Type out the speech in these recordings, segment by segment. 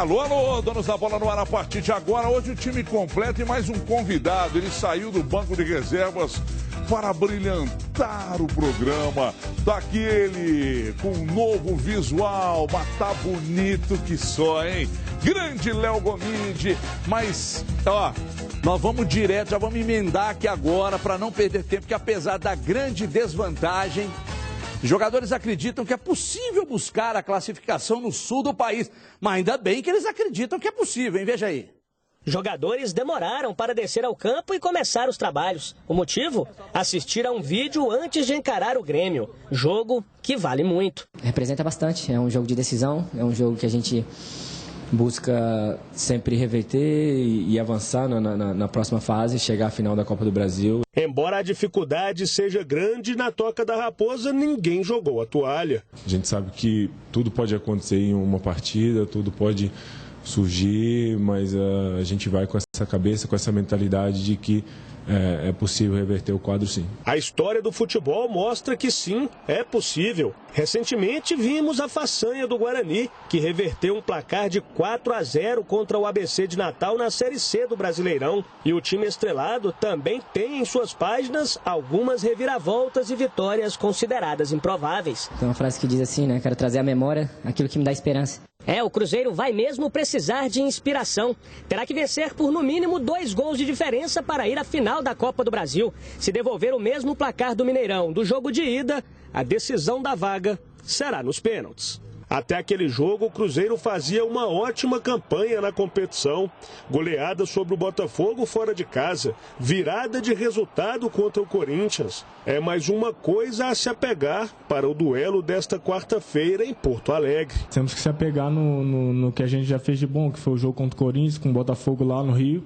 Alô, alô, donos da bola no ar a partir de agora. Hoje o time completo e mais um convidado. Ele saiu do banco de reservas para brilhantar o programa. Daqui ele, com um novo visual, mas tá bonito que só, hein? Grande Léo Gomide, mas, ó, nós vamos direto, já vamos emendar aqui agora para não perder tempo, que apesar da grande desvantagem, jogadores acreditam que é possível buscar a classificação no sul do país, mas ainda bem que eles acreditam que é possível, hein? Veja aí. Jogadores demoraram para descer ao campo e começar os trabalhos. O motivo? Assistir a um vídeo antes de encarar o Grêmio. Jogo que vale muito. Representa bastante, é um jogo de decisão, é um jogo que a gente busca sempre reverter e avançar na próxima fase, chegar à final da Copa do Brasil. Embora a dificuldade seja grande, na Toca da Raposa ninguém jogou a toalha. A gente sabe que tudo pode acontecer em uma partida, tudo pode surgir, mas a gente vai com essa cabeça, com essa mentalidade de que é possível reverter o quadro, sim. A história do futebol mostra que sim, é possível. Recentemente vimos a façanha do Guarani, que reverteu um placar de 4-0 contra o ABC de Natal na Série C do Brasileirão. E o time estrelado também tem em suas páginas algumas reviravoltas e vitórias consideradas improváveis. Tem uma frase que diz assim, né? Quero trazer à memória aquilo que me dá esperança. O Cruzeiro vai mesmo precisar de inspiração. Terá que vencer por no mínimo 2 gols de diferença para ir à final da Copa do Brasil. Se devolver o mesmo placar do Mineirão do jogo de ida, a decisão da vaga será nos pênaltis. Até aquele jogo, o Cruzeiro fazia uma ótima campanha na competição. Goleada sobre o Botafogo fora de casa. Virada de resultado contra o Corinthians. É mais uma coisa a se apegar para o duelo desta quarta-feira em Porto Alegre. Temos que se apegar no que a gente já fez de bom, que foi o jogo contra o Corinthians, com o Botafogo lá no Rio.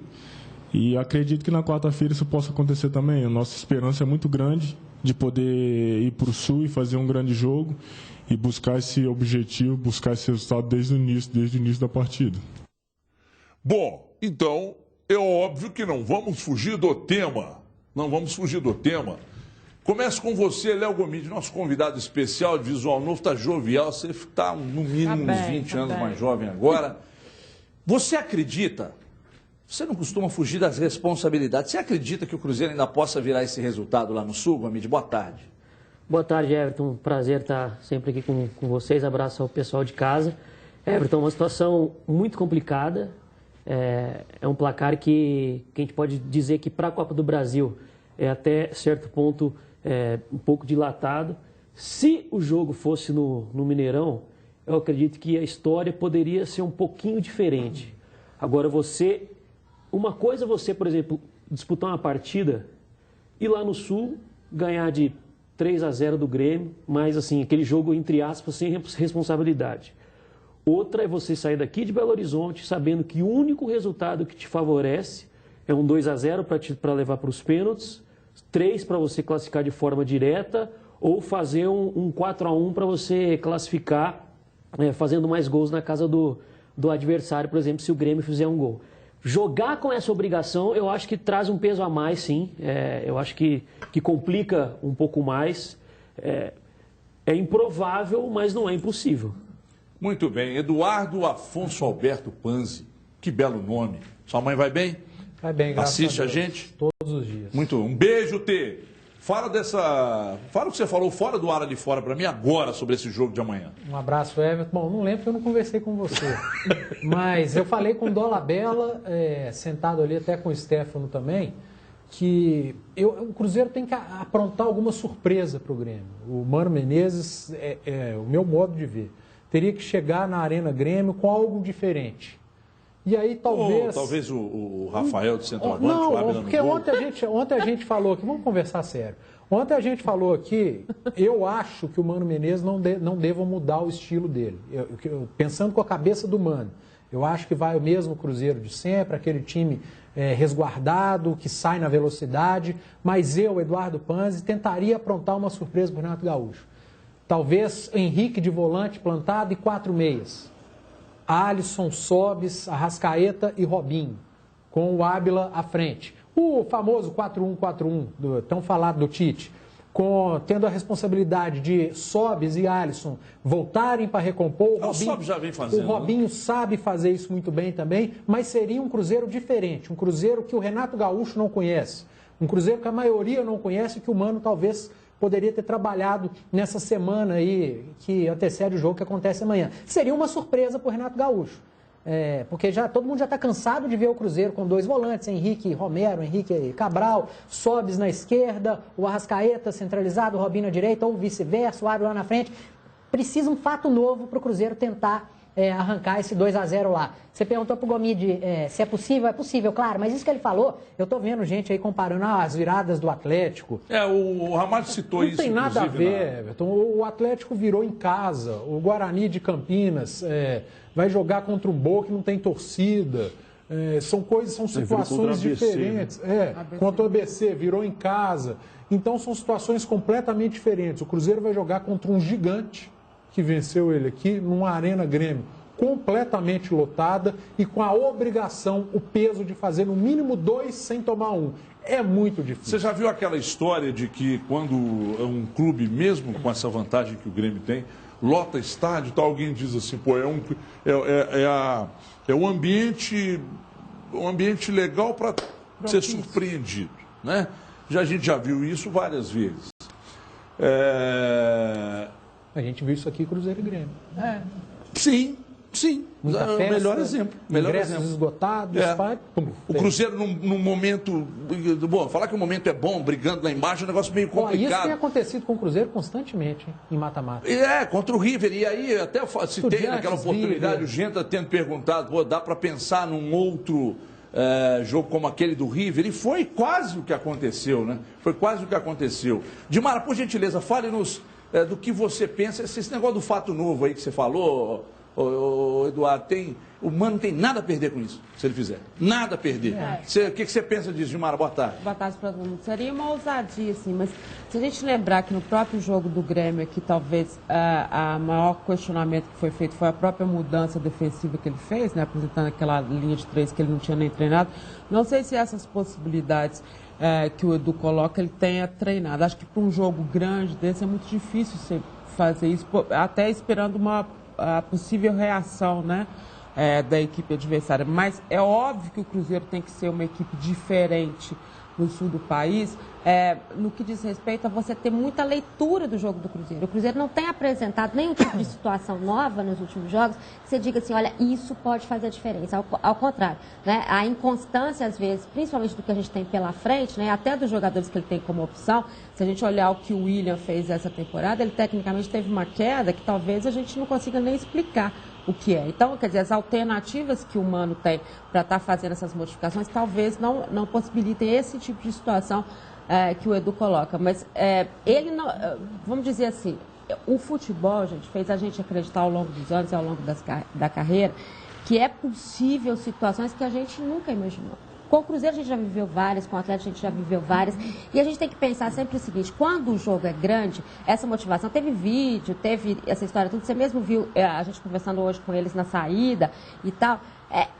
E acredito que na quarta-feira isso possa acontecer também. A nossa esperança é muito grande de poder ir para o Sul e fazer um grande jogo e buscar esse objetivo, buscar esse resultado desde o início da partida. Bom, então é óbvio que não vamos fugir do tema. Não vamos fugir do tema. Começo com você, Léo Gomide, nosso convidado especial de visual novo, está jovial, você está no mínimo uns 20 anos mais jovem agora. Você acredita, você não costuma fugir das responsabilidades, você acredita que o Cruzeiro ainda possa virar esse resultado lá no Sul, Gomide? Boa tarde. Boa tarde, Everton. Prazer estar sempre aqui com vocês. Abraço ao pessoal de casa. Everton, uma situação muito complicada. É um placar que a gente pode dizer que para a Copa do Brasil é até certo ponto um pouco dilatado. Se o jogo fosse no Mineirão, eu acredito que a história poderia ser um pouquinho diferente. Agora, uma coisa é você, por exemplo, disputar uma partida e lá no Sul ganhar de 3-0 do Grêmio, mas assim, aquele jogo, entre aspas, sem responsabilidade. Outra é você sair daqui de Belo Horizonte sabendo que o único resultado que te favorece é um 2-0 para levar para os pênaltis, 3 para você classificar de forma direta, ou fazer um 4-1 para você classificar fazendo mais gols na casa do adversário, por exemplo, se o Grêmio fizer um gol. Jogar com essa obrigação, eu acho que traz um peso a mais, sim. Eu acho que complica um pouco mais. É improvável, mas não é impossível. Muito bem. Eduardo Afonso Alberto Panzi. Que belo nome. Sua mãe vai bem? Vai bem, graças Assiste a Deus. gente? Todos os dias. Um beijo, Tê. Fala o que você falou fora do ar ali fora para mim agora sobre esse jogo de amanhã. Um abraço, Everton. Bom, não lembro porque eu não conversei com você. Mas eu falei com o Dolabella, sentado ali até com o Stefano também, que o Cruzeiro tem que aprontar alguma surpresa para o Grêmio. O Mano Menezes, o meu modo de ver, teria que chegar na Arena Grêmio com algo diferente. E aí talvez o Rafael de centroavante, o Abel no porque gol. ontem a gente falou aqui, vamos conversar sério. Ontem a gente falou aqui, eu acho que o Mano Menezes não deva mudar o estilo dele. Pensando com a cabeça do Mano, eu acho que vai o mesmo Cruzeiro de sempre, aquele time resguardado, que sai na velocidade, mas eu, Eduardo Panzi, tentaria aprontar uma surpresa para o Renato Gaúcho. Talvez Henrique de volante plantado e 4 meias. Alisson, Sobis, Arrascaeta e Robinho, com o Ábila à frente. O famoso 4-1-4-1, tão falado do Tite. tendo a responsabilidade de Sobis e Alisson voltarem para recompor. O Sobis já vem fazendo. O Robinho sabe fazer isso muito bem também, mas seria um Cruzeiro diferente, um Cruzeiro que o Renato Gaúcho não conhece, um Cruzeiro que a maioria não conhece, que o Mano talvez poderia ter trabalhado nessa semana aí que antecede o jogo que acontece amanhã. Seria uma surpresa para o Renato Gaúcho. Porque todo mundo já está cansado de ver o Cruzeiro com 2 volantes, Henrique Romero, Henrique Cabral, Sobis na esquerda, o Arrascaeta centralizado, o Robinho na direita, ou vice-versa, o Árbitro lá na frente. Precisa um fato novo para o Cruzeiro tentar arrancar esse 2-0 lá. Você perguntou para o Gomide se é possível, claro, mas isso que ele falou, eu estou vendo gente aí comparando as viradas do Atlético. O Ramalho citou isso, não tem nada a ver, Everton. O Atlético virou em casa, o Guarani de Campinas vai jogar contra um Boa que não tem torcida. São situações diferentes. Contra o ABC, virou em casa. Então são situações completamente diferentes. O Cruzeiro vai jogar contra um gigante que venceu ele aqui numa Arena Grêmio completamente lotada e com a obrigação, o peso de fazer no mínimo 2 sem tomar 1. É muito difícil. Você já viu aquela história de que quando um clube, mesmo com essa vantagem que o Grêmio tem, lota estádio, tal, alguém diz assim, pô, é um ambiente legal para ser surpreendido, né? A gente já viu isso várias vezes. A gente viu isso aqui, Cruzeiro e Grêmio. Sim. Muita festa, melhor exemplo. Ingressos esgotados. O Cruzeiro num momento... Bom, falar que o momento é bom, brigando lá embaixo, é um negócio meio complicado. Isso tem acontecido com o Cruzeiro constantemente, hein, em mata-mata. Contra o River. E aí, até citei naquela oportunidade, o Genta tendo perguntado, dá para pensar num outro jogo como aquele do River? E foi quase o que aconteceu, né? Foi quase o que aconteceu. Dimara, por gentileza, fale-nos do que você pensa, esse negócio do fato novo aí que você falou, Eduardo, o Mano não tem nada a perder com isso, se ele fizer. Nada a perder. O que você pensa disso, Dimara? Boa tarde. Boa tarde para todo mundo. Seria uma ousadia, assim, mas se a gente lembrar que no próprio jogo do Grêmio aqui, talvez a maior questionamento que foi feito foi a própria mudança defensiva que ele fez, né, apresentando aquela linha de 3 que ele não tinha nem treinado. Não sei se essas possibilidades que o Edu coloca, ele tenha treinado. Acho que para um jogo grande desse é muito difícil você fazer isso, até esperando a possível reação, né, da equipe adversária. Mas é óbvio que o Cruzeiro tem que ser uma equipe diferente no sul do país, no que diz respeito a você ter muita leitura do jogo do Cruzeiro. O Cruzeiro não tem apresentado nenhum tipo de situação nova nos últimos jogos que você diga assim, olha, isso pode fazer a diferença. Ao contrário, né? A inconstância, às vezes, principalmente do que a gente tem pela frente, né? Até dos jogadores que ele tem como opção, se a gente olhar o que o William fez essa temporada, ele tecnicamente teve uma queda que talvez a gente não consiga nem explicar o que é. Então, quer dizer, as alternativas que o Mano tem para estar fazendo essas modificações talvez não possibilitem esse tipo de situação que o Edu coloca. Mas ele não, vamos dizer assim, o futebol, gente, fez a gente acreditar ao longo dos anos e ao longo da carreira que é possível situações que a gente nunca imaginou. Com o Cruzeiro a gente já viveu várias, com o Atlético a gente já viveu várias. E a gente tem que pensar sempre o seguinte, quando o jogo é grande, essa motivação, teve vídeo, teve essa história, tudo, você mesmo viu a gente conversando hoje com eles na saída e tal.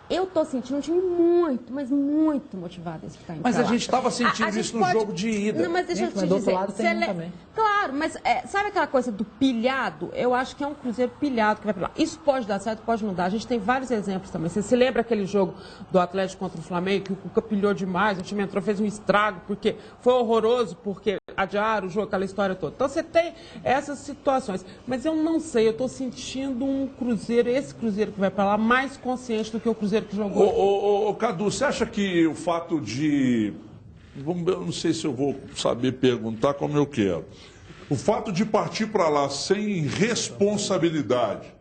Eu estou sentindo um time muito, mas muito motivado esse que está indo. Mas a gente estava sentindo isso no jogo de ida. Não, mas deixa eu te dizer. Também. Claro, mas sabe aquela coisa do pilhado? Eu acho que é um Cruzeiro pilhado que vai pra lá. Isso pode dar certo, pode não dar. A gente tem vários exemplos também. Você se lembra aquele jogo do Atlético contra o Flamengo, que o Cuca pilhou demais, o time entrou, fez um estrago, porque foi horroroso, porque adiaram o jogo, aquela história toda. Então você tem essas situações. Mas eu não sei, eu estou sentindo um Cruzeiro, esse Cruzeiro que vai para lá, mais consciente do que o Cruzeiro que jogou. Ô, Cadu, você acha que o fato de... Eu não sei se eu vou saber perguntar como eu quero. O fato de partir para lá sem responsabilidade.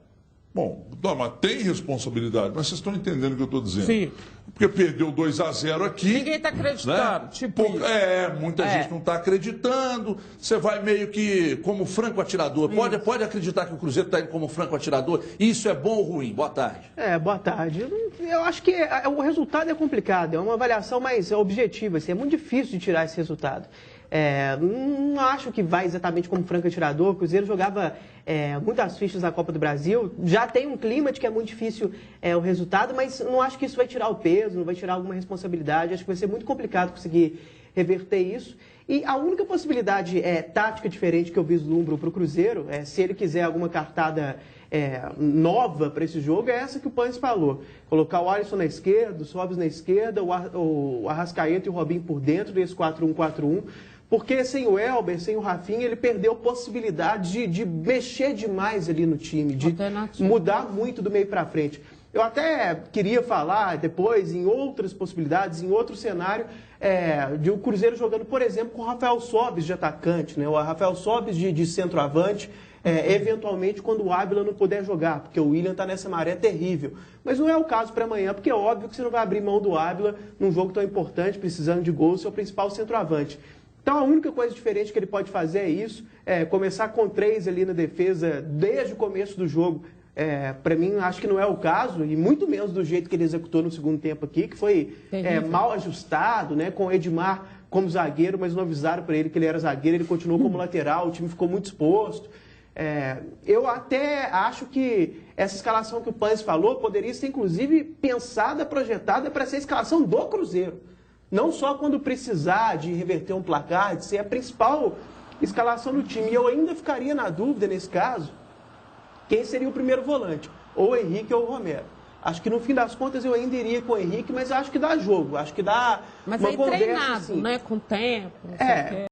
Bom, não, mas tem responsabilidade, mas vocês estão entendendo o que eu estou dizendo. Sim. Porque perdeu 2-0 aqui. Ninguém está acreditando. Né? Tipo muita gente não está acreditando. Você vai meio que como franco atirador. Pode acreditar que o Cruzeiro está indo como franco atirador? Isso é bom ou ruim? Boa tarde. Boa tarde. Eu acho que o resultado é complicado. É uma avaliação mais objetiva. Assim, é muito difícil de tirar esse resultado. Não acho que vai exatamente como franco atirador. O Cruzeiro jogava muitas fichas na Copa do Brasil. Já tem um clima de que é muito difícil o resultado, mas não acho que isso vai tirar o peso, não vai tirar alguma responsabilidade. Acho que vai ser muito complicado conseguir reverter isso. E a única possibilidade tática diferente que eu vislumbro para o Cruzeiro, se ele quiser alguma cartada nova para esse jogo, é essa que o Panes falou. Colocar o Alisson na esquerda, o Sobis na esquerda, o Arrascaeta e o Robinho por dentro desse 4-1-4-1. Porque sem o Elber, sem o Rafinha, ele perdeu possibilidade de mexer demais ali no time, de mudar muito do meio para frente. Eu até queria falar depois, em outras possibilidades, em outro cenário, de o Cruzeiro jogando, por exemplo, com o Rafael Sobis de atacante, né? O Rafael Sobis de centroavante, eventualmente quando o Ávila não puder jogar, porque o William está nessa maré terrível. Mas não é o caso para amanhã, porque é óbvio que você não vai abrir mão do Ávila num jogo tão importante, precisando de gols, seu principal centroavante. Então, a única coisa diferente que ele pode fazer é isso, começar com 3 ali na defesa desde o começo do jogo. Para mim, acho que não é o caso, e muito menos do jeito que ele executou no segundo tempo aqui, que foi mal ajustado, né, com o Edmar como zagueiro, mas não avisaram para ele que ele era zagueiro, ele continuou como lateral, o time ficou muito exposto. Eu até acho que essa escalação que o Panes falou poderia ser, inclusive, pensada, projetada para ser a escalação do Cruzeiro. Não só quando precisar de reverter um placar, de ser a principal escalação do time. E eu ainda ficaria na dúvida, nesse caso, quem seria o primeiro volante, ou o Henrique ou o Romero. Acho que no fim das contas eu ainda iria com o Henrique, mas acho que dá jogo, acho que dá mas uma aí conversa, treinado, assim. né, com o tempo.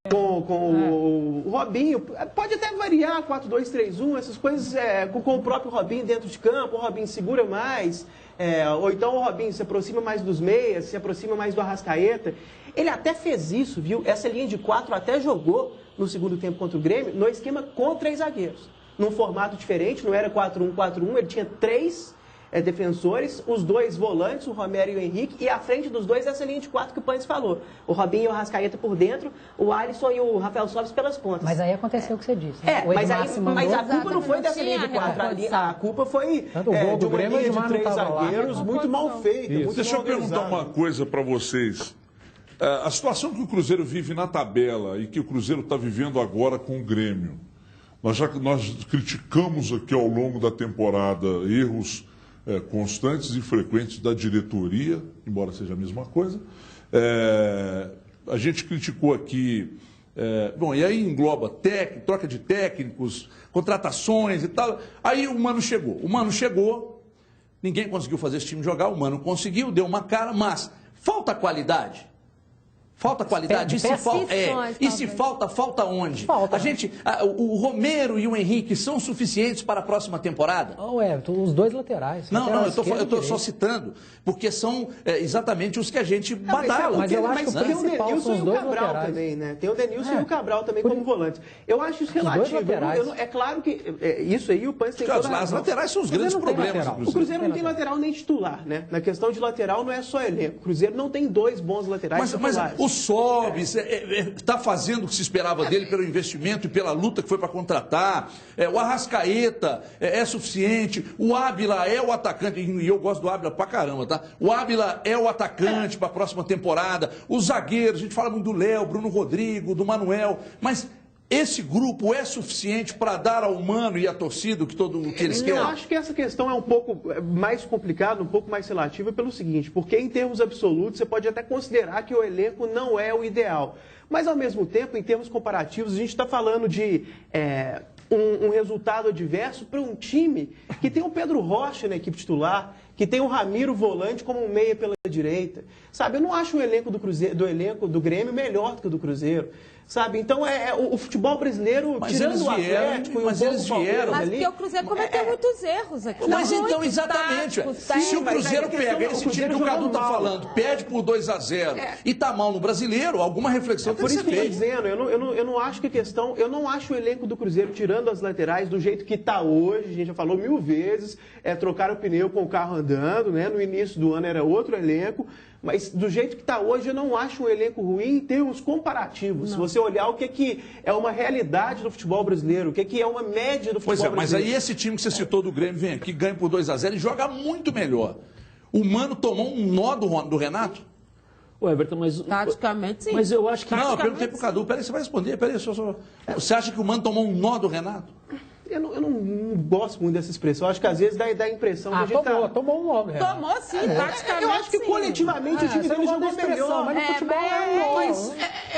Com o Robinho, pode até variar 4-2-3-1, essas coisas com o próprio Robinho dentro de campo, o Robinho segura mais, ou então o Robinho se aproxima mais dos meias, se aproxima mais do Arrascaeta. Ele até fez isso, viu? Essa linha de 4 até jogou no segundo tempo contra o Grêmio, no esquema com 3 zagueiros. Num formato diferente, não era 4-1-4-1, ele tinha 3 defensores, os 2 volantes, o Romero e o Henrique, e à frente dos 2 essa linha de 4 que o Panes falou. O Robinho e o Arrascaeta por dentro, o Alisson e o Rafael Sobis pelas pontas. Mas aí aconteceu o que você disse. Né? Mas a culpa não foi dessa linha de 4 ali, a culpa foi de uma linha de 3 zagueiros muito mal feita. Deixa eu perguntar uma coisa para vocês. A situação que o Cruzeiro vive na tabela e que o Cruzeiro está vivendo agora com o Grêmio, nós criticamos aqui ao longo da temporada erros constantes e frequentes da diretoria, embora seja a mesma coisa. A gente criticou aqui, e aí engloba troca de técnicos, contratações e tal. Aí o Mano chegou, ninguém conseguiu fazer esse time jogar, o Mano conseguiu, deu uma cara, mas falta qualidade. Falta qualidade. E se falta onde? Falta. O Romero e o Henrique são suficientes para a próxima temporada? Os 2 laterais. Não, eu estou só citando, porque são exatamente os que a gente badala. Mas eu acho que tem o Denilson e o Cabral também, né? Tem o Denilson e o Cabral também como volante. Eu acho isso relativo. É claro que isso aí o Panes tem toda a razão. As laterais são os grandes problemas. O Cruzeiro não tem lateral nem titular, né? Na questão de lateral não é só elenco. O Cruzeiro não tem 2 bons laterais titulares. O Sobis está fazendo o que se esperava dele pelo investimento e pela luta que foi para contratar. O Arrascaeta é suficiente. O Ávila é o atacante, e eu gosto do Ávila pra caramba, tá? O Ávila é o atacante para a próxima temporada. Os zagueiros, a gente fala muito do Léo, Bruno Rodrigo, do Manuel, mas esse grupo é suficiente para dar ao Mano e à torcida o que eles querem? Eu acho que essa questão é um pouco mais complicada, um pouco mais relativa pelo seguinte, porque em termos absolutos você pode até considerar que o elenco não é o ideal. Mas ao mesmo tempo, em termos comparativos, a gente está falando de um resultado adverso para um time que tem o Pedro Rocha na equipe titular, que tem o Ramiro volante como um meia pela direita. Sabe, eu não acho o elenco do elenco do Grêmio melhor do que o do Cruzeiro. Sabe, então o futebol brasileiro, tirando o Atlético e o vieram ali... Mas porque o Cruzeiro cometeu muitos erros aqui. Mas então, exatamente. Se o Cruzeiro pega esse time que o Cadu está falando, perde por 2-0 e está mal no Brasileiro, alguma reflexão tem que ser feita. Por isso que eu estou dizendo, eu não acho que a questão... Eu não acho o elenco do Cruzeiro, tirando as laterais, do jeito que está hoje, a gente já falou 1000 vezes, trocaram o pneu com o carro andando, né? No início do ano era outro elenco, mas do jeito que está hoje, eu não acho um elenco ruim em termos comparativos. Não. Se você olhar o que é uma realidade do futebol brasileiro, o que é uma média do futebol brasileiro. Mas aí esse time que você citou do Grêmio vem aqui, ganha por 2-0 e joga muito melhor. O Mano tomou um nó do Renato? O Everton, mas... Taticamente, sim. Mas eu acho que... Não, eu perguntei pro Cadu. Peraí, você vai responder. Peraí, você acha que o Mano tomou um nó do Renato? Eu não gosto muito dessa expressão. Eu acho que às vezes dá a impressão que a gente tomou um logo. Tomou sim, taticamente. Eu acho que coletivamente o time dele jogou melhor. Mas no futebol nós.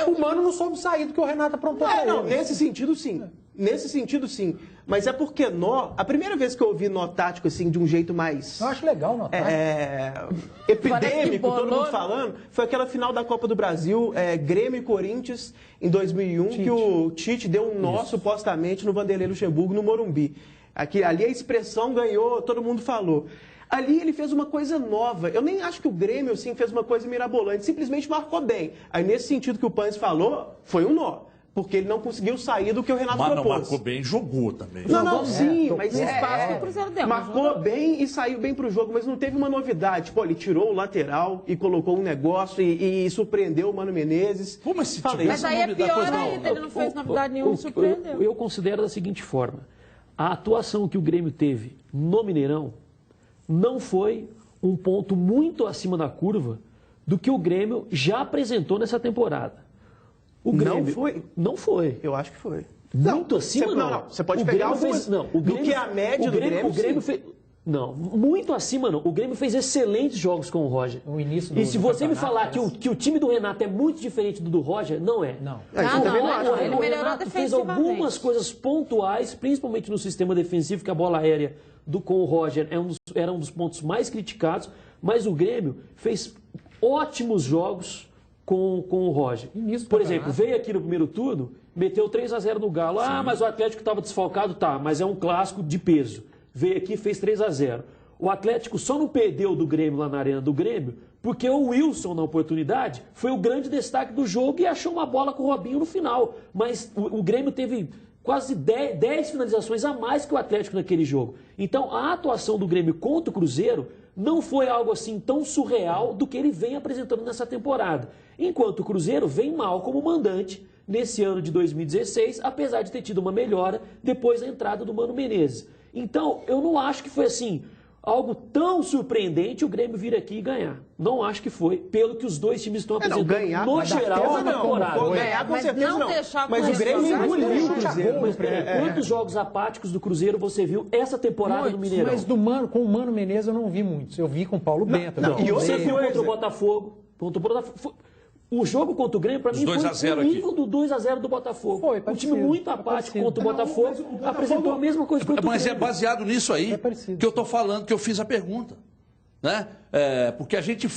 O Mano não soube sair do que o Renato aprontou pra ele. Nesse sentido, sim. Nesse sentido, sim. Mas é porque a primeira vez que eu ouvi nó tático, assim, de um jeito mais... Eu acho legal nó tático. Epidêmico, todo mundo falando, foi aquela final da Copa do Brasil, Grêmio e Corinthians, em 2001, que o Tite deu um nó, supostamente, no Vanderlei Luxemburgo, no Morumbi. Ali a expressão ganhou, todo mundo falou. Ali ele fez uma coisa nova. Eu nem acho que o Grêmio, assim, fez uma coisa mirabolante. Simplesmente marcou bem. Aí, nesse sentido que o Panes falou, foi um nó. Porque ele não conseguiu sair do que o Renato propôs. Mas não marcou bem, jogou também. Não, sim, mas espaço o Cruzeiro deu, marcou bem e saiu bem pro jogo, mas não teve uma novidade. Pô, ele tirou o lateral e colocou um negócio e surpreendeu o Mano Menezes. Como se Mas aí é pior ainda, ele não fez novidade nenhuma, surpreendeu. Eu considero da seguinte forma, a atuação que o Grêmio teve no Mineirão não foi um ponto muito acima da curva do que o Grêmio já apresentou nessa temporada. O Grêmio, não foi? Não foi. Eu acho que foi. Muito acima, não. Você pode pegar algumas... do que a média do Grêmio, o Grêmio fez... Não, muito acima não. O Grêmio fez excelentes jogos com o Roger. O início do E se você me falar que o time do Renato é muito diferente do Roger, não é. Não. O Renato fez algumas coisas pontuais, principalmente no sistema defensivo, que a bola aérea com o Roger era um dos pontos mais criticados, mas o Grêmio fez ótimos jogos com o Roger. Por exemplo, veio aqui no primeiro turno, meteu 3-0 no Galo. Ah, mas o Atlético estava desfalcado, tá, mas é um clássico de peso. Veio aqui e fez 3-0. O Atlético só não perdeu do Grêmio lá na Arena do Grêmio porque o Wilson, na oportunidade, foi o grande destaque do jogo e achou uma bola com o Robinho no final. Mas o Grêmio teve quase 10 finalizações a mais que o Atlético naquele jogo. Então, a atuação do Grêmio contra o Cruzeiro não foi algo assim tão surreal do que ele vem apresentando nessa temporada. Enquanto o Cruzeiro vem mal como mandante nesse ano de 2016, apesar de ter tido uma melhora depois da entrada do Mano Menezes. Então, eu não acho que foi assim, algo tão surpreendente o Grêmio vir aqui e ganhar. Não acho que foi, pelo que os dois times estão apresentando ganhar, no geral na temporada. Ganhar com certeza não. Mas o Grêmio engoliu o Cruzeiro. Quantos jogos apáticos do Cruzeiro você viu essa temporada no Mineirão? Mas com o Mano Menezes eu não vi muitos. Eu vi com o Paulo Bento. E você viu contra o Botafogo. O jogo contra o Grêmio, para mim, foi o nível do 2-0 do Botafogo. Foi parecido, um time muito apático contra o Botafogo, apresentou a mesma coisa contra o Grêmio. Mas é baseado nisso aí que eu estou falando, que eu fiz a pergunta. Né? Porque a gente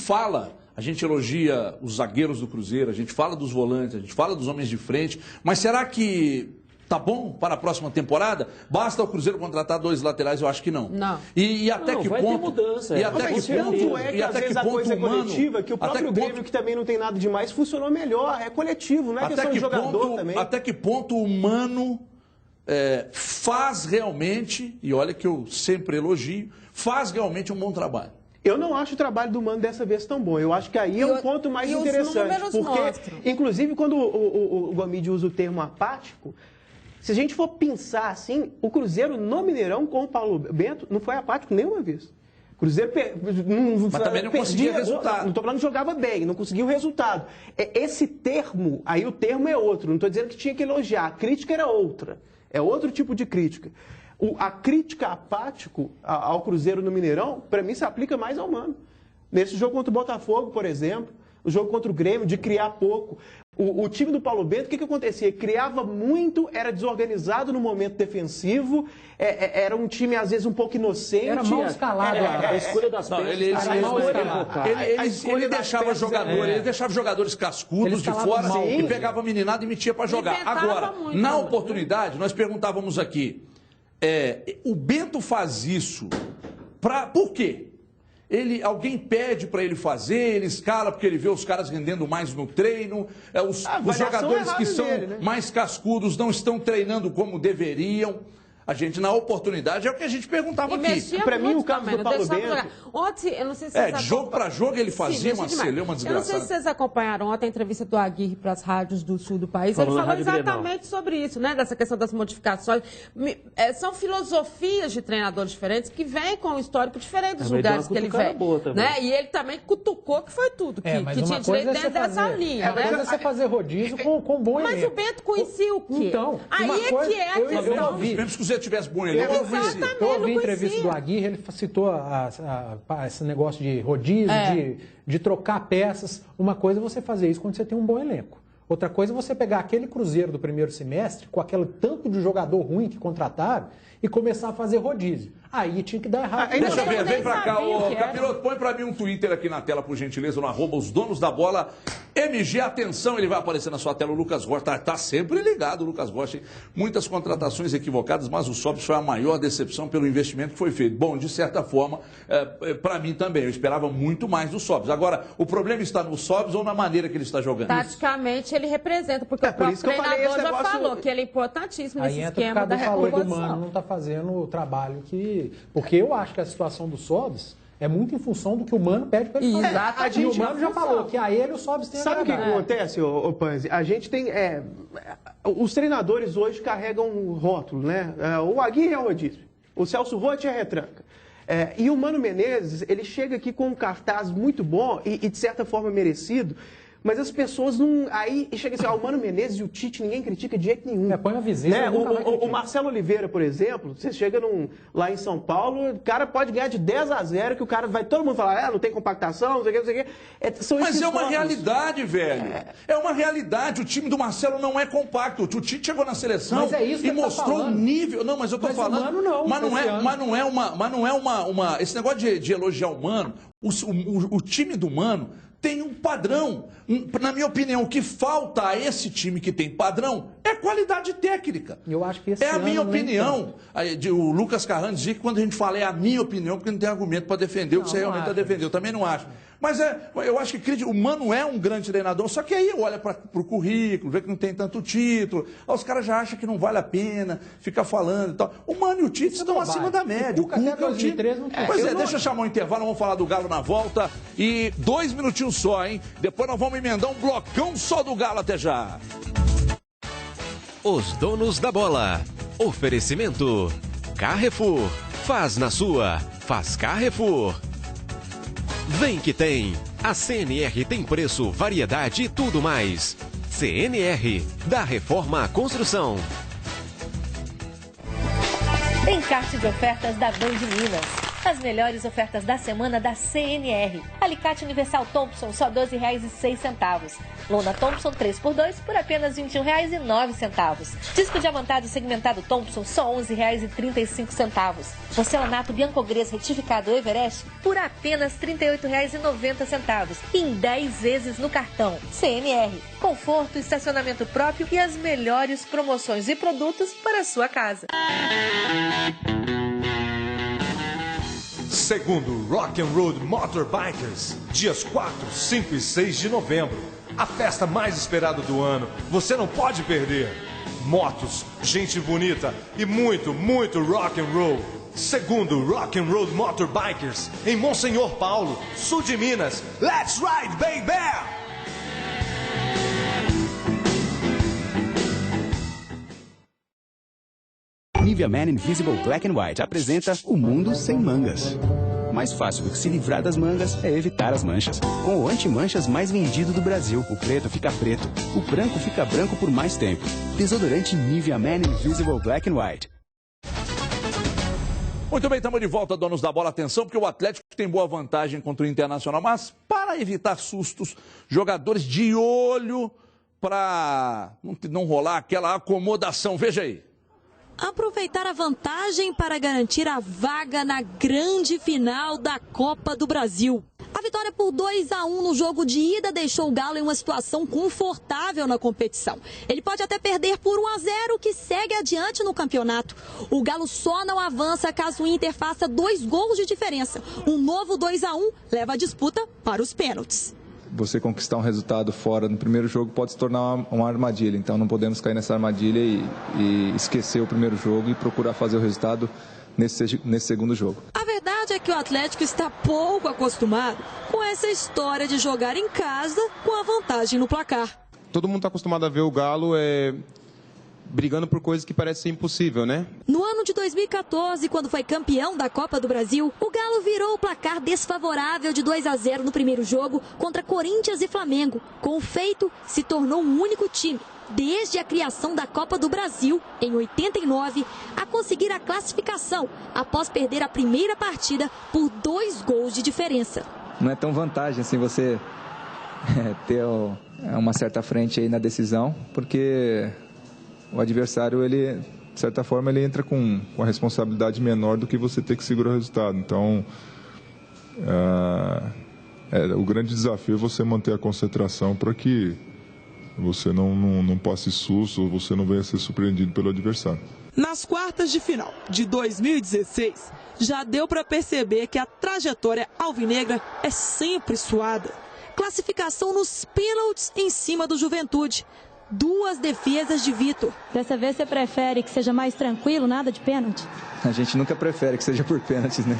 elogia os zagueiros do Cruzeiro, a gente fala dos volantes, a gente fala dos homens de frente, mas será que tá bom para a próxima temporada? Basta o Cruzeiro contratar 2 laterais? Eu acho que não. Não. E até que vai ponto... ter mudança. E até que ponto... É que às vezes a coisa é coletiva, que o próprio Grêmio, que também não tem nada demais, funcionou melhor. É coletivo, não é questão de jogador também. Até que ponto o Mano faz realmente, e olha que eu sempre elogio, faz realmente um bom trabalho? Eu não acho o trabalho do Mano dessa vez tão bom. Eu acho que aí é um ponto mais interessante. Porque, inclusive, quando o Gomide usa o termo apático, se a gente for pensar assim, o Cruzeiro no Mineirão com o Paulo Bento não foi apático nenhuma vez. O Cruzeiro mas também não conseguia resultado. Não estou falando que jogava bem, não conseguiu resultado. Esse termo, aí o termo é outro. Não estou dizendo que tinha que elogiar. A crítica era outra. É outro tipo de crítica. A crítica apático ao Cruzeiro no Mineirão, para mim, se aplica mais ao Mano. Nesse jogo contra o Botafogo, por exemplo, o jogo contra o Grêmio, de criar pouco. O time do Paulo Bento, o que acontecia? Criava muito, era desorganizado no momento defensivo, era um time, às vezes, um pouco inocente. Era mal escalado. A escolha das peças. Ele deixava jogadores cascudos de fora e pegava a meninada e metia para jogar. Agora, na oportunidade, nós perguntávamos aqui, o Bento faz isso por quê? Alguém pede para ele fazer, ele escala porque ele vê os caras rendendo mais no treino, os jogadores que são mais cascudos não estão treinando como deveriam. A gente, na oportunidade, é o que a gente perguntava aqui. Para mim, o caso do Paulo Bento... Ontem, eu não sei se vocês de jogo para jogo, ele fazia uma celeuma desgraçada. Eu não sei se vocês acompanharam ontem a entrevista do Aguirre para as rádios do sul do país. Ele falou exatamente sobre isso, né? Dessa questão das modificações. São filosofias de treinadores diferentes que vêm com um histórico diferente dos lugares que ele vem. Né? E ele também cutucou que foi tudo, que tinha direito dentro dessa linha. Uma coisa é você fazer rodízio com bom elenco. Mas o Bento conhecia o quê? Então, aí é que é a questão. Os Cruzeiro tivesse bom elenco, não conhecia. Eu ouvi a entrevista do Aguirre, ele citou esse negócio de rodízio, de trocar peças. Uma coisa é você fazer isso quando você tem um bom elenco. Outra coisa é você pegar aquele Cruzeiro do primeiro semestre, com aquele tanto de jogador ruim que contrataram, e começar a fazer rodízio. Aí tinha que dar errado. Deixa eu ver, vem pra cá. Capiroto, põe pra mim um Twitter aqui na tela, por gentileza, no @osdonosdabola. MG, atenção, ele vai aparecer na sua tela, o Lucas Rocha. Tá sempre ligado, o Lucas Rocha. Muitas contratações equivocadas, mas o Sobs foi a maior decepção pelo investimento que foi feito. Bom, de certa forma, pra mim também, eu esperava muito mais do Sobs. Agora, o problema está no Sobs ou na maneira que ele está jogando? Taticamente, ele representa, porque o próprio treinador já falou que ele é importantíssimo nesse esquema da recomposição. O Mano não está fazendo o trabalho que... Porque eu acho que a situação do Sobs é muito em função do que o Mano pede para ele fazer. E o Mano já falou que a ele o Sobs tem Sabe o que acontece, ô Panzi? A gente tem... os treinadores hoje carregam um rótulo, né? O Aguirre é o rodízio, o Celso Roth é a retranca. E o Mano Menezes, ele chega aqui com um cartaz muito bom e de certa forma merecido, mas as pessoas não... Aí chega assim, o Mano Menezes e o Tite, ninguém critica de jeito nenhum. Põe a vizinha. O Marcelo Oliveira, por exemplo, você chega lá em São Paulo, o cara pode ganhar de 10-0, que o cara vai... Todo mundo falar, não tem compactação, não sei o que, não sei o que. Mas é uma realidade, velho. É uma realidade. O time do Marcelo não é compacto. O Tite chegou na seleção e mostrou o nível... Não, mas eu tô falando... O Mano não. Mas não é uma... Esse negócio de elogiar o Mano, o time do Mano tem um padrão. Na minha opinião, o que falta a esse time que tem padrão é qualidade técnica. Eu acho que esse a minha opinião. O Lucas Carrano dizia que quando a gente fala é a minha opinião, porque não tem argumento para defender o que você realmente está defendendo. Eu também não acho. Mas eu acho que o Mano é um grande treinador, só que aí olha para o currículo, vê que não tem tanto título, aí os caras já acham que não vale a pena ficar falando e tal. O Mano e o Tite estão acima da média. O Cuca até 2013 não tinha. Pois deixa eu chamar um intervalo, vamos falar do Galo na volta. E 2 minutinhos só, hein? Depois nós vamos emendar um blocão só do Galo, até já. Os donos da bola. Oferecimento. Carrefour. Faz na sua. Faz Carrefour. Vem que tem! A CNR tem preço, variedade e tudo mais. CNR, da Reforma à Construção. Encarte de ofertas da Band Minas. As melhores ofertas da semana da CNR. Alicate Universal Thompson, só R$ 12,06. Lona Thompson 3x2 por apenas R$ 21,09. Disco diamantado segmentado Thompson, só R$ 11,35. Porcelanato Biancogres retificado Everest por apenas R$ 38,90. Em 10 vezes no cartão. CNR. Conforto, estacionamento próprio e as melhores promoções e produtos para a sua casa. Segundo Rock and Road Motorbikers, dias 4, 5 e 6 de novembro. A festa mais esperada do ano, você não pode perder. Motos, gente bonita e muito, muito rock and roll. Segundo Rock and Road Motorbikers, em Monsenhor Paulo, sul de Minas. Let's ride, baby! Nivea Man Invisible Black and White apresenta o mundo sem mangas. Mais fácil do que se livrar das mangas é evitar as manchas. Com o anti-manchas mais vendido do Brasil, o preto fica preto, o branco fica branco por mais tempo. Desodorante Nivea Man Invisible Black and White. Muito bem, estamos de volta, donos da bola. Atenção, porque o Atlético tem boa vantagem contra o Internacional, mas para evitar sustos, jogadores de olho para não rolar aquela acomodação. Veja aí. Aproveitar a vantagem para garantir a vaga na grande final da Copa do Brasil. A vitória por 2-1 no jogo de ida deixou o Galo em uma situação confortável na competição. Ele pode até perder por 1-0, que segue adiante no campeonato. O Galo só não avança caso o Inter faça 2 gols de diferença. Um novo 2-1 leva a disputa para os pênaltis. Você conquistar um resultado fora no primeiro jogo pode se tornar uma armadilha. Então não podemos cair nessa armadilha e esquecer o primeiro jogo e procurar fazer o resultado nesse segundo jogo. A verdade é que o Atlético está pouco acostumado com essa história de jogar em casa com a vantagem no placar. Todo mundo está acostumado a ver o Galo brigando por coisas que parecem impossível, né? No ano de 2014, quando foi campeão da Copa do Brasil, o Galo virou o placar desfavorável de 2-0 no primeiro jogo contra Corinthians e Flamengo. Com o feito, se tornou um único time. Desde a criação da Copa do Brasil, em 89, a conseguir a classificação após perder a primeira partida por 2 gols de diferença. Não é tão vantagem assim você ter uma certa frente aí na decisão, porque o adversário, ele, de certa forma, ele entra com a responsabilidade menor do que você ter que segurar o resultado. Então, o grande desafio é você manter a concentração para que você não passe susto ou você não venha a ser surpreendido pelo adversário. Nas quartas de final de 2016, já deu para perceber que a trajetória alvinegra é sempre suada. Classificação nos pênaltis em cima do Juventude. 2 defesas de Vitor. Dessa vez você prefere que seja mais tranquilo, nada de pênalti? A gente nunca prefere que seja por pênaltis, né?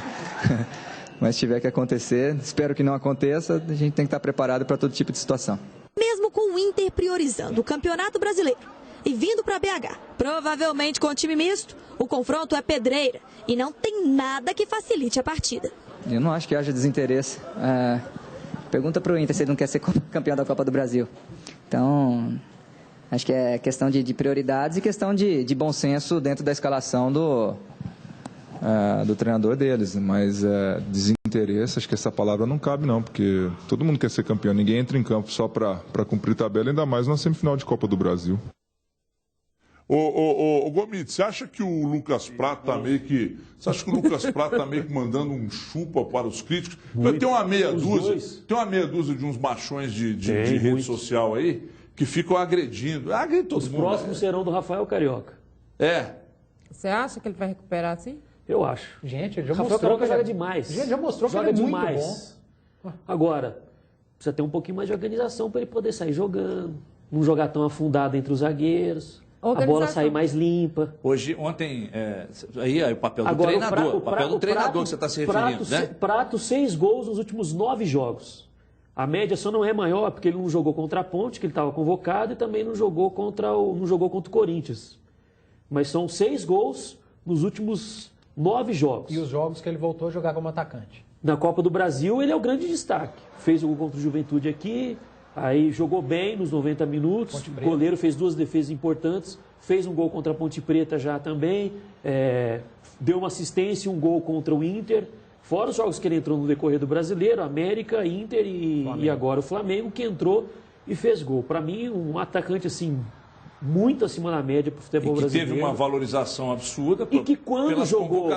Mas se tiver que acontecer, espero que não aconteça, a gente tem que estar preparado para todo tipo de situação. Mesmo com o Inter priorizando o Campeonato Brasileiro e vindo para BH, provavelmente com time misto, o confronto é pedreira e não tem nada que facilite a partida. Eu não acho que haja desinteresse. Pergunta para o Inter se ele não quer ser campeão da Copa do Brasil. Então, acho que é questão de prioridades e questão de bom senso dentro da escalação do treinador deles. Mas desinteresse, acho que essa palavra não cabe não, porque todo mundo quer ser campeão. Ninguém entra em campo só para cumprir tabela, ainda mais na semifinal de Copa do Brasil. Ô Gomes, você acha que o Lucas Prato tá meio que... Você acha que o Lucas Prato tá meio que mandando um chupa para os críticos? Tem uma meia dúzia de uns machões de rede social aí que ficam agredindo. Agride todo mundo. Os próximos serão do Rafael Carioca. Você acha que ele vai recuperar assim? Eu acho. Gente, ele já Rafael mostrou Carioca joga demais. Gente, já mostrou que joga ele é demais. muito bom. Agora, precisa ter um pouquino mais de organização para ele poder sair jogando, não jogar tão afundado entre os zagueiros. A bola sair mais limpa. Ontem, aí é o papel do treinador. O papel do treinador que você está se referindo, né? Prato, 6 gols nos últimos 9 jogos. A média só não é maior porque ele não jogou contra a Ponte, que ele estava convocado, e também não jogou contra o Corinthians. Mas são 6 gols nos últimos 9 jogos. E os jogos que ele voltou a jogar como atacante. Na Copa do Brasil, ele é o grande destaque. Fez o gol contra o Juventude aqui. Aí jogou bem nos 90 minutos, o goleiro fez 2 defesas importantes, fez um gol contra a Ponte Preta já também, deu uma assistência e um gol contra o Inter, fora os jogos que ele entrou no decorrer do Brasileiro, América, Inter e agora o Flamengo, que entrou e fez gol. Para mim, um atacante assim, muito acima da média para o futebol brasileiro. Teve uma valorização absurda e que quando jogou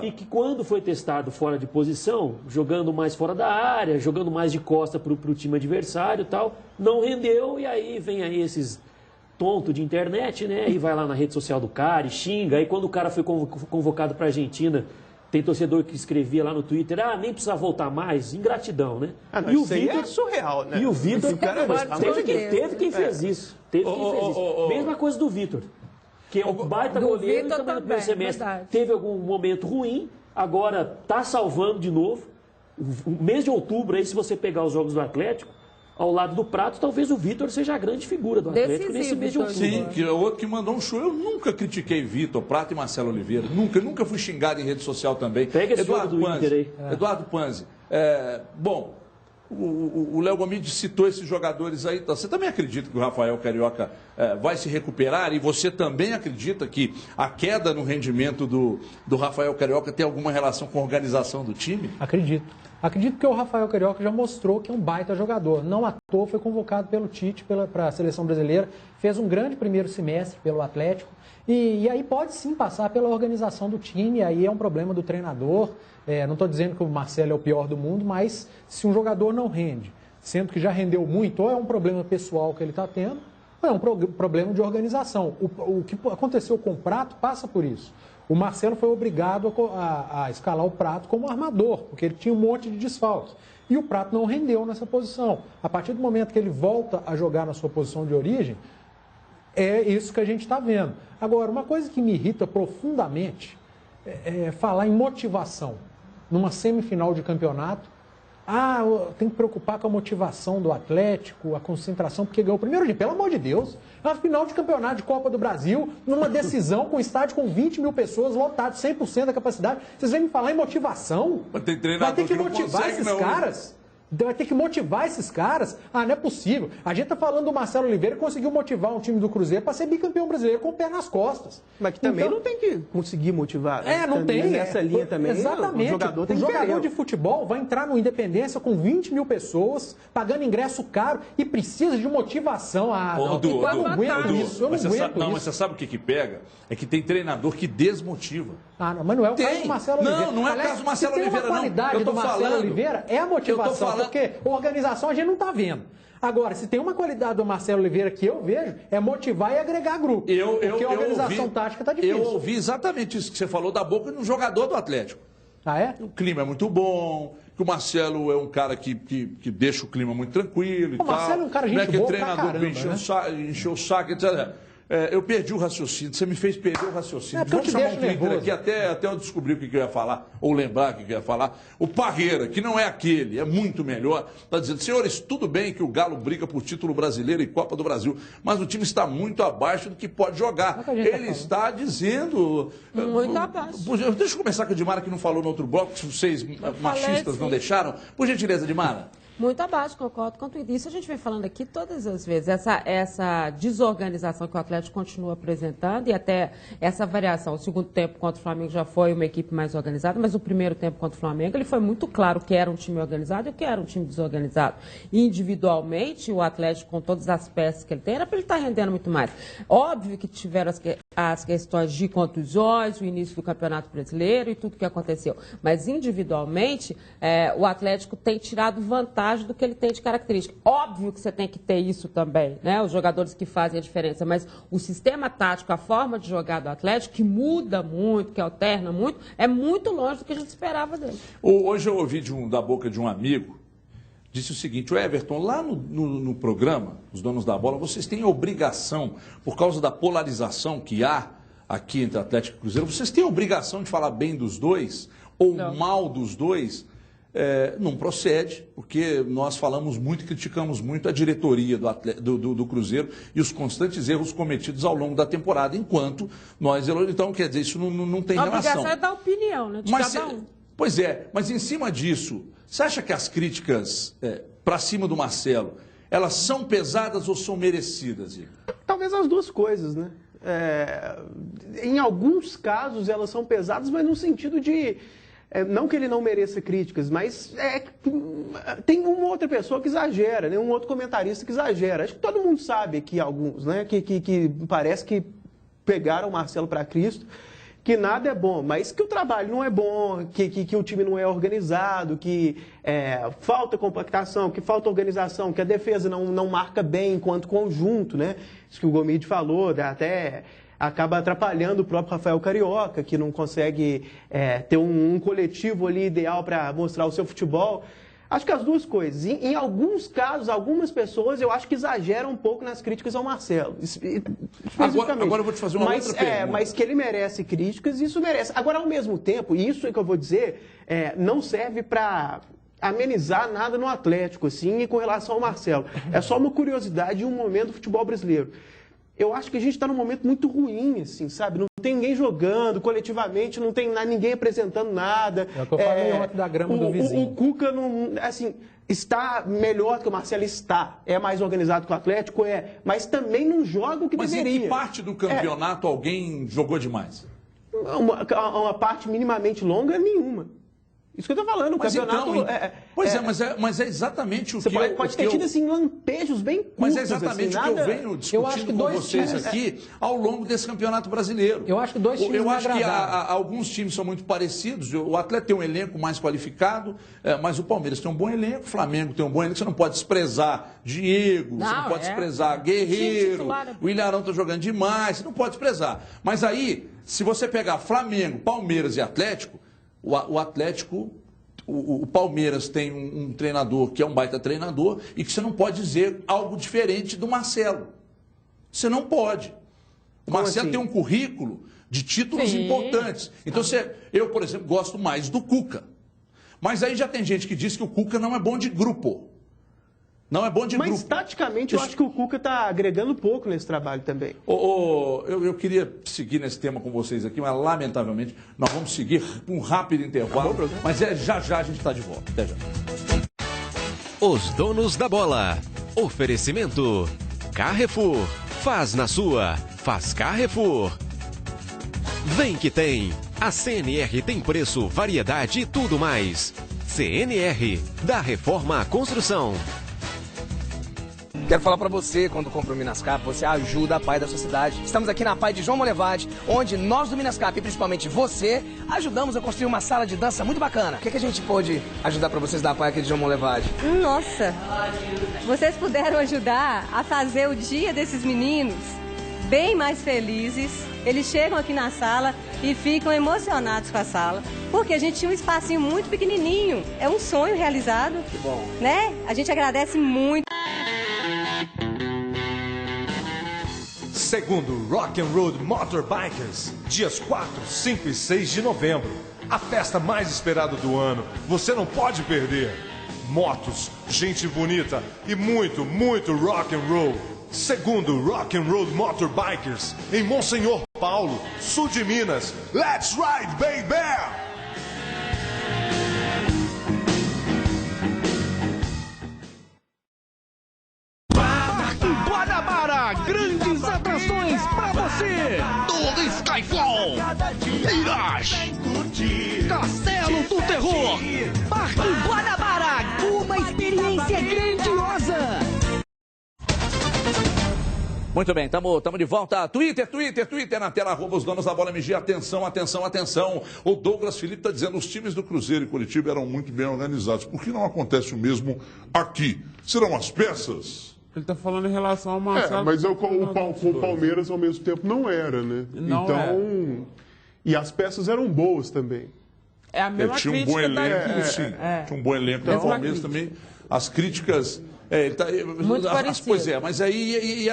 e que quando foi testado fora de posição, jogando mais fora da área, jogando mais de costa para o time adversário e tal, não rendeu, e aí vem aí esses tontos de internet, né? E vai lá na rede social do cara e xinga. Aí quando o cara foi convocado para a Argentina, tem torcedor que escrevia lá no Twitter, nem precisa voltar mais, ingratidão, né? E o Vitor é surreal, né? E o Vitor, teve quem fez isso. Mesma coisa do Vitor, que é um baita goleiro, também no primeiro semestre teve algum momento ruim, agora está salvando de novo. O mês de outubro, aí, se você pegar os jogos do Atlético, ao lado do Prato, talvez o Vitor seja a grande figura do Atlético nesse mês de outubro. Sim, que é o outro que mandou um show. Eu nunca critiquei Vitor, Prato e Marcelo Oliveira. Nunca fui xingado em rede social também. Pega esse Eduardo jogo do Inter aí. Eduardo Panzi. Bom, o Léo Gomes citou esses jogadores aí. Você também acredita que o Rafael Carioca vai se recuperar? E você também acredita que a queda no rendimento do Rafael Carioca tem alguma relação com a organização do time? Acredito. Acredito que o Rafael Carioca já mostrou que é um baita jogador. Não à toa foi convocado pelo Tite para a seleção brasileira. Fez um grande primeiro semestre pelo Atlético. E aí pode sim passar pela organização do time. Aí é um problema do treinador. Não estou dizendo que o Marcelo é o pior do mundo, mas se um jogador não rende, sendo que já rendeu muito, ou é um problema pessoal que ele está tendo, ou é um problema de organização. O que aconteceu com o Prato passa por isso. O Marcelo foi obrigado a escalar o Prato como armador, porque ele tinha um monte de desfalques. E o Prato não rendeu nessa posição. A partir do momento que ele volta a jogar na sua posição de origem, é isso que a gente está vendo. Agora, uma coisa que me irrita profundamente é falar em motivação. Numa semifinal de campeonato, tem que preocupar com a motivação do Atlético, a concentração, porque ganhou o primeiro dia. Pelo amor de Deus, é uma final de campeonato de Copa do Brasil, numa decisão com estádio com 20 mil pessoas, lotado, 100% da capacidade. Vocês vêm me falar em motivação? Mas tem vai ter que motivar esses caras? Vai ter que motivar esses caras. Ah, não é possível. A gente tá falando do Marcelo Oliveira que conseguiu motivar um time do Cruzeiro para ser bicampeão brasileiro com o pé nas costas. Mas que também não tem que conseguir motivar. É, não tem. Nessa linha também. Exatamente. O jogador tem que jogador de futebol vai entrar no Independência com 20 mil pessoas, pagando ingresso caro e precisa de motivação. Ah, Ô, eu não aguento isso. Eu não aguento isso. Mas você sabe o que pega? É que tem treinador que desmotiva. Ah, não, mas não é o caso do Marcelo Oliveira. Não é o caso do Marcelo Oliveira, não. A qualidade do Marcelo Oliveira é a motivação, porque organização a gente não está vendo. Agora, se tem uma qualidade do Marcelo Oliveira que eu vejo, é motivar e agregar grupo. Porque a organização tática está difícil. Eu ouvi exatamente isso que você falou da boca de um jogador do Atlético. Ah, é? O clima é muito bom, que o Marcelo é um cara que deixa o clima muito tranquilo e tal. O Marcelo é um cara gente boa pra caramba, encheu o saco, etc. Eu perdi o raciocínio, você me fez perder o raciocínio. Vamos chamar um Twitter aqui até eu descobrir o que eu ia falar, ou lembrar o que eu ia falar. O Parreira, que não é aquele, é muito melhor, está dizendo, senhores, tudo bem que o Galo briga por título brasileiro e Copa do Brasil, mas o time está muito abaixo do que pode jogar. Ele está dizendo... Muito abaixo. Deixa eu começar com a Edmara, que não falou no outro bloco, que vocês machistas não deixaram. Por gentileza, Edmara. Muito abaixo, concordo com tudo isso. A gente vem falando aqui todas as vezes, essa desorganização que o Atlético continua apresentando e até essa variação. O segundo tempo contra o Flamengo já foi uma equipe mais organizada, mas o primeiro tempo contra o Flamengo ele foi muito claro que era um time organizado e o que era um time desorganizado. Individualmente, o Atlético, com todas as peças que ele tem, era para ele estar rendendo muito mais. Óbvio que tiveram as questões de contusões, o início do Campeonato Brasileiro e tudo que aconteceu, mas individualmente, o Atlético tem tirado vantagem do que ele tem de característica. Óbvio que você tem que ter isso também, né? Os jogadores que fazem a diferença, mas o sistema tático, a forma de jogar do Atlético, que muda muito, que alterna muito, é muito longe do que a gente esperava dele. Hoje eu ouvi da boca de um amigo, disse o seguinte, o Everton, lá no programa, os donos da bola, vocês têm obrigação, por causa da polarização que há aqui entre Atlético e Cruzeiro, vocês têm obrigação de falar bem dos dois, ou mal dos dois? Não procede, porque nós falamos muito e criticamos muito a diretoria do Cruzeiro e os constantes erros cometidos ao longo da temporada, enquanto nós... Então, quer dizer, isso não tem relação. A obrigação é dar opinião, né, de cada um. Pois é, mas em cima disso, você acha que as críticas para cima do Marcelo, elas são pesadas ou são merecidas, Igor? Talvez as duas coisas, né? Em alguns casos elas são pesadas, mas no sentido de... não que ele não mereça críticas, mas tem uma outra pessoa que exagera, né? Um outro comentarista que exagera. Acho que todo mundo sabe aqui, alguns, né? Que parece que pegaram o Marcelo para Cristo, que nada é bom, mas que o trabalho não é bom, que o time não é organizado, que falta compactação, que falta organização, que a defesa não marca bem enquanto conjunto, né? Isso que o Gomide falou, até... acaba atrapalhando o próprio Rafael Carioca, que não consegue ter um coletivo ali ideal para mostrar o seu futebol. Acho que as duas coisas. Em alguns casos, algumas pessoas, eu acho que exageram um pouco nas críticas ao Marcelo. Agora eu vou te fazer uma outra pergunta. Mas que ele merece críticas, isso merece. Agora, ao mesmo tempo, e isso é que eu vou dizer, não serve para amenizar nada no Atlético, assim, e com relação ao Marcelo. É só uma curiosidade e um momento do futebol brasileiro. Eu acho que a gente está num momento muito ruim, assim, sabe? Não tem ninguém jogando coletivamente, não tem ninguém apresentando nada. É o que eu falei ontem da grama do vizinho. O Cuca, assim, está melhor do que o Marcelo, está. É mais organizado que o Atlético, mas também não joga o que deveria. Mas em que parte do campeonato alguém jogou demais? Uma parte minimamente longa, nenhuma. Isso que eu estou falando, o campeonato... Mas é exatamente o que eu... Pode ter tido, assim, lampejos bem curtos. Mas é exatamente o que eu venho discutindo com vocês aqui ao longo desse campeonato brasileiro. Eu acho que dois times Eu acho que alguns times são muito parecidos. O Atlético tem um elenco mais qualificado, mas o Palmeiras tem um bom elenco, o Flamengo tem um bom elenco. Você não pode desprezar Diego, você não pode desprezar Guerreiro, o Ilharão está jogando demais, você não pode desprezar. Mas aí, se você pegar Flamengo, Palmeiras e Atlético, o Atlético, o Palmeiras tem um treinador que é um baita treinador e que você não pode dizer algo diferente do Marcelo. Você não pode. O Marcelo tem um currículo de títulos importantes. Então, eu, por exemplo, gosto mais do Cuca. Mas aí já tem gente que diz que o Cuca não é bom de grupo. Não é bom de grupo. Mas, taticamente, eu acho que o Cuca está agregando pouco nesse trabalho também. Eu queria seguir nesse tema com vocês aqui, mas, lamentavelmente, nós vamos seguir um rápido intervalo. Mas já a gente está de volta. Até já. Os donos da bola. Oferecimento. Carrefour. Faz na sua. Faz Carrefour. Vem que tem. A CNR tem preço, variedade e tudo mais. CNR. Da Reforma à Construção. Quero falar pra você, quando compra o Minascap, você ajuda a PAI da sua cidade. Estamos aqui na PAI de João Molevade, onde nós do Minascap, e principalmente você, ajudamos a construir uma sala de dança muito bacana. O que a gente pôde ajudar pra vocês da PAI aqui de João Molevade? Nossa, vocês puderam ajudar a fazer o dia desses meninos bem mais felizes. Eles chegam aqui na sala e ficam emocionados com a sala, porque a gente tinha um espacinho muito pequenininho. É um sonho realizado. Que bom. Né? A gente agradece muito. Segundo Rock and Road Motorbikers, dias 4, 5 e 6 de novembro. A festa mais esperada do ano. Você não pode perder. Motos, gente bonita e muito, muito rock and roll. Segundo Rock and Road Motorbikers, em Monsenhor Paulo, sul de Minas. Let's ride, baby! Guanabara, grandes atrações pra você! Do Skyfall, Mirage, Castelo do Terror, Parque Guanabara, uma experiência grandiosa! Muito bem, estamos de volta. Twitter na tela, arroba os donos da bola MG. Atenção, atenção, atenção. O Douglas Felipe está dizendo que os times do Cruzeiro e Curitiba eram muito bem organizados. Por que não acontece o mesmo aqui? Serão as peças? Ele está falando em relação ao Marcelo. Mas o Palmeiras, ao mesmo tempo, não era, né? Não então, era. E as peças eram boas também. É a mesma tinha um bom elenco, sim. Tinha um bom elenco. No Palmeiras também, as críticas... Muito parecido. Pois é, mas aí...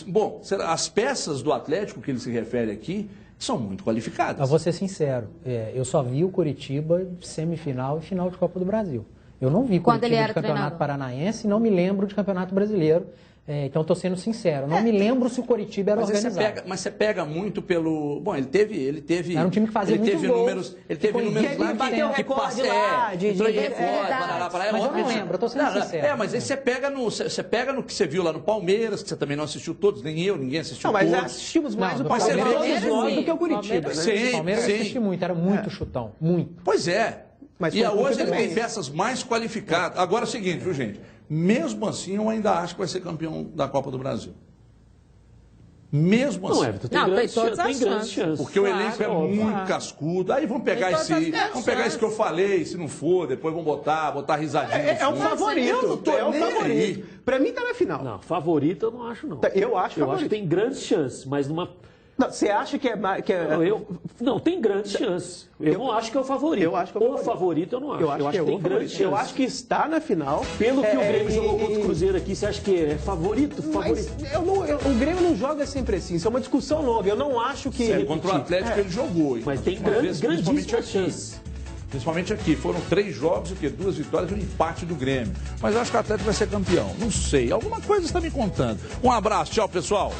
bom, as peças do Atlético que ele se refere aqui são muito qualificadas. Eu vou ser sincero, eu só vi o Curitiba semifinal e final de Copa do Brasil. Eu não vi Curitiba de Campeonato Paranaense e não me lembro de Campeonato Brasileiro. Então, estou sendo sincero. Não me lembro se o Curitiba era organizado. Mas você pega muito pelo... Bom, ele teve... Era um time que fazia muitos gols. Ele teve números lá bateu que recorde lá. Entrou em recorde, mas eu não lembro, eu estou sendo sincero. Mas aí você pega no que você viu lá no Palmeiras, que você também não assistiu todos, nem eu, ninguém assistiu todos. Mas assistimos mais o Palmeiras do que o Curitiba. O Palmeiras assisti muito, era muito chutão, muito. Pois é. E hoje ele tem peças mais qualificadas. Agora é o seguinte, viu, gente? Mesmo assim, eu ainda acho que vai ser campeão da Copa do Brasil. Mesmo assim. Não, Everton, tem grandes chances. Porque o elenco é muito cascudo. Aí vamos pegar isso que eu falei, se não for, depois vamos botar risadinha. É o favorito. É o favorito. Pra mim tá na final. Não, favorito eu não acho, não. Eu acho que tem grandes chances, mas numa... Não, você acha que é... Não, tem grandes chances. Eu não acho que é o favorito. Eu acho que é o favorito eu não acho. Eu acho que tem grandes chances. Eu acho que está na final. Pelo que o Grêmio jogou contra o Cruzeiro aqui, você acha que é favorito? Mas o Grêmio não joga sempre assim. Isso é uma discussão longa. Eu não acho que... Contra o Atlético ele jogou. Mas tem grandíssimas chances. Principalmente aqui. Foram 3 jogos, 2 vitórias e um empate do Grêmio. Mas eu acho que o Atlético vai ser campeão. Não sei. Alguma coisa está me contando. Um abraço. Tchau, pessoal.